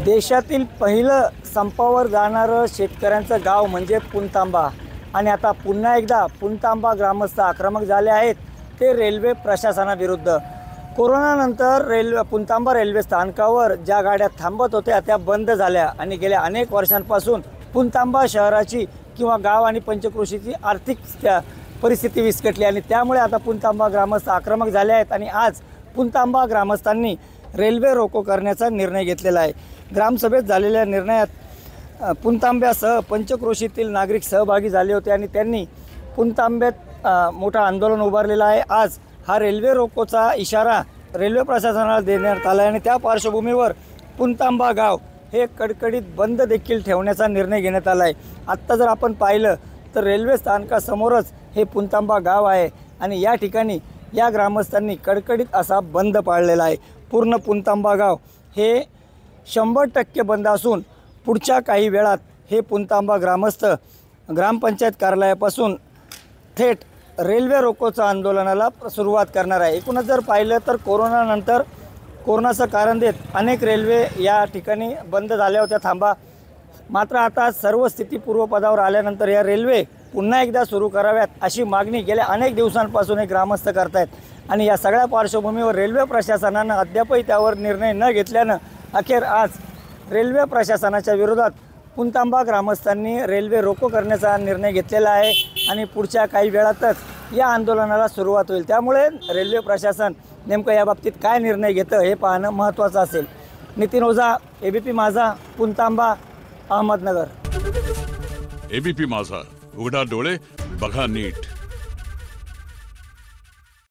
देशातील पहिलं संपावर जाणारं शेतकऱ्यांचं गाव म्हणजे पुणतांबा आणि आता पुन्हा एकदा पुणतांबा ग्रामस्थ आक्रमक झाले आहेत ते रेल्वे प्रशासनाविरुद्ध। कोरोनानंतर पुणतांबा रेल्वे स्थानकावर ज्या गाड्या थांबत होत्या त्या बंद झाल्या आणि गेल्या अनेक वर्षांपासून पुणतांबा शहराची किंवा गाव आणि पंचक्रोशीची आर्थिक परिस्थिती विस्कटली आणि त्यामुळे आता पुणतांबा ग्रामस्थ आक्रमक झाले आहेत आणि आज पुणतांबा ग्रामस्थांनी रेल्वे रोको करण्याचा निर्णय घेतलेला आहे। ग्रामसभेत झालेल्या निर्णयात पुणतांब्यासह पंचक्रोशीतील नागरिक सहभागी झाले होते आणि त्यांनी पुणतांब्यात मोठा आंदोलन उभारलेला आहे। आज हा रेल्वे रोकोचा इशारा रेल्वे प्रशासनाला देण्यात आला आणि त्या पार्श्वभूमीवर पुणतांबा गाव हे कडकडीत बंद देखील ठेवण्याचा निर्णय घेण्यात आला आहे। आत्ता जर आपण पाहिलं तर रेल्वे स्थानकासमोरच हे पुणतांबा गाव आहे आणि या ठिकाणी या ग्रामस्थांनी कडकडीत असा बंद पाळलेला आहे। पूर्ण पुणतांबा गाव हे 100% बंद असून पुढच्या काही वेळात हे पुणतांबा ग्रामस्थ ग्रामपंचायत कार्यालयापासून थेट रेल्वे रोकोच्या आंदोलनाला सुरुवात करणार आहे। एकूणच जर पाहिलं तर कोरोनानंतर कोरोनाचं कारण देत अनेक रेल्वे या ठिकाणी बंद झाल्या होत्या थांबा, मात्र आता सर्व स्थिती पूर्वपदावर आल्यानंतर या रेल्वे पुन्हा एकदा सुरू कराव्यात अशी मागणी गेल्या अनेक दिवसांपासून हे ग्रामस्थ करतायत आणि या सगळ्या पार्श्वभूमीवर रेल्वे प्रशासनानं अद्यापही त्यावर निर्णय न घेतल्यानं अखेर आज रेल्वे प्रशासनाच्या विरोधात पुणतांबा ग्रामस्थांनी रेल्वे रोको करण्याचा निर्णय घेतलेला आहे आणि पुढच्या काही वेळातच या आंदोलनाला सुरुवात होईल। त्यामुळे रेल्वे प्रशासन नेमकं याबाबतीत काय निर्णय घेतं हे पाहणं महत्त्वाचं असेल। नितीन ओझा, एबीपी माझा, पुणतांबा, अहमदनगर। एबीपी माझा, उघडा डोळे बघा नीट।